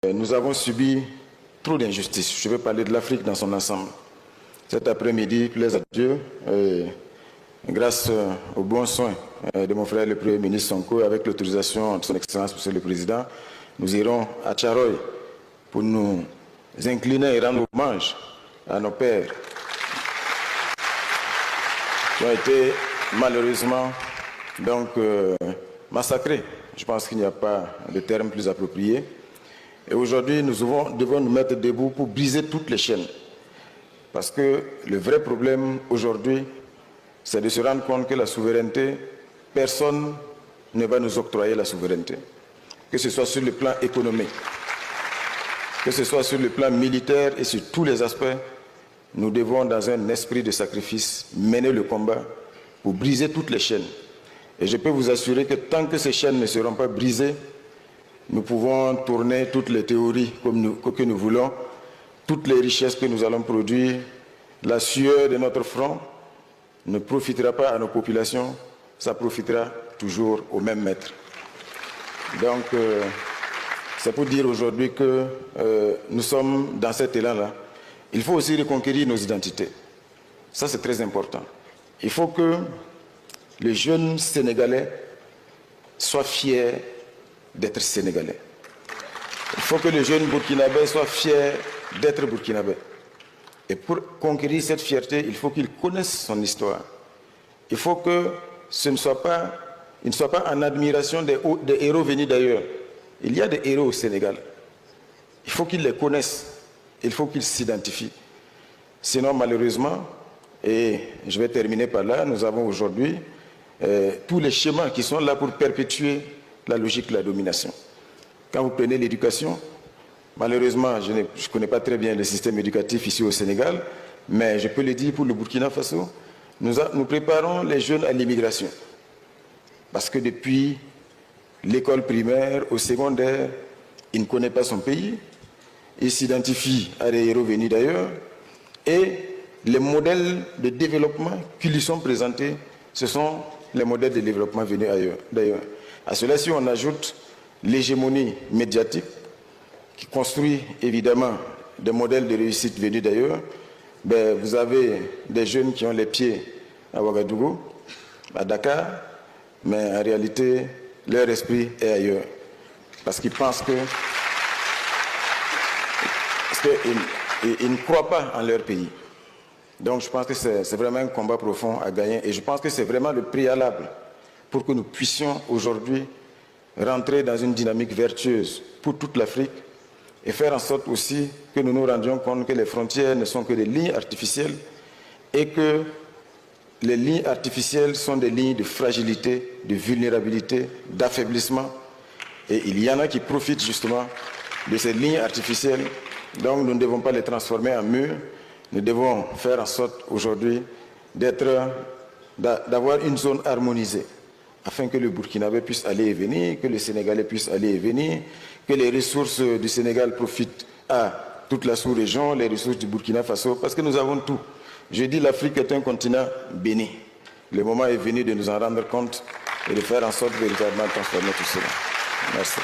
Nous avons subi trop d'injustices. Je veux parler de l'Afrique dans son ensemble. Cet après-midi, plaise à Dieu, grâce aux bons soins de mon frère le Premier ministre Sonko, avec l'autorisation de son Excellence, Monsieur le Président, nous irons à Tcharoy pour nous incliner et rendre hommage à nos pères qui ont été malheureusement massacrés. Je pense qu'il n'y a pas de terme plus approprié. Et aujourd'hui, nous devons nous mettre debout pour briser toutes les chaînes. Parce que le vrai problème aujourd'hui, c'est de se rendre compte que la souveraineté, personne ne va nous octroyer la souveraineté. Que ce soit sur le plan économique, que ce soit sur le plan militaire et sur tous les aspects, nous devons, dans un esprit de sacrifice, mener le combat pour briser toutes les chaînes. Et je peux vous assurer que tant que ces chaînes ne seront pas brisées, nous pouvons tourner toutes les théories que nous voulons, toutes les richesses que nous allons produire, la sueur de notre front ne profitera pas à nos populations, ça profitera toujours au même maître. Donc, c'est pour dire aujourd'hui que nous sommes dans cet élan-là. Il faut aussi reconquérir nos identités. Ça, c'est très important. Il faut que les jeunes Sénégalais soient fiers d'être Sénégalais. Il faut que les jeunes Burkinabés soient fiers d'être Burkinabés. Et pour conquérir cette fierté, il faut qu'ils connaissent son histoire. Il faut que il ne soit pas en admiration des héros venus d'ailleurs. Il y a des héros au Sénégal. Il faut qu'ils les connaissent. Il faut qu'ils s'identifient. Sinon, malheureusement, et je vais terminer par là, nous avons aujourd'hui tous les schémas qui sont là pour perpétuer la logique de la domination. Quand vous prenez l'éducation, malheureusement, je ne connais pas très bien le système éducatif ici au Sénégal, mais je peux le dire pour le Burkina Faso, nous préparons les jeunes à l'immigration. Parce que depuis l'école primaire au secondaire, il ne connaît pas son pays, il s'identifie à des héros venus d'ailleurs, et les modèles de développement qui lui sont présentés, ce sont les modèles de développement venus d'ailleurs. À cela, si on ajoute l'hégémonie médiatique, qui construit évidemment des modèles de réussite venus d'ailleurs, vous avez des jeunes qui ont les pieds à Ouagadougou, à Dakar, mais en réalité, leur esprit est ailleurs. Parce qu'ils pensent qu'ils ne croient pas en leur pays. Donc je pense que c'est vraiment un combat profond à gagner et je pense que c'est vraiment le préalable pour que nous puissions aujourd'hui rentrer dans une dynamique vertueuse pour toute l'Afrique et faire en sorte aussi que nous nous rendions compte que les frontières ne sont que des lignes artificielles et que les lignes artificielles sont des lignes de fragilité, de vulnérabilité, d'affaiblissement. Et il y en a qui profitent justement de ces lignes artificielles. Donc nous ne devons pas les transformer en murs. Nous devons faire en sorte aujourd'hui d'avoir une zone harmonisée afin que le Burkinabé puisse aller et venir, que le Sénégalais puisse aller et venir, que les ressources du Sénégal profitent à toute la sous-région, les ressources du Burkina Faso, parce que nous avons tout. Je dis l'Afrique est un continent béni. Le moment est venu de nous en rendre compte et de faire en sorte de véritablement transformer tout cela. Merci.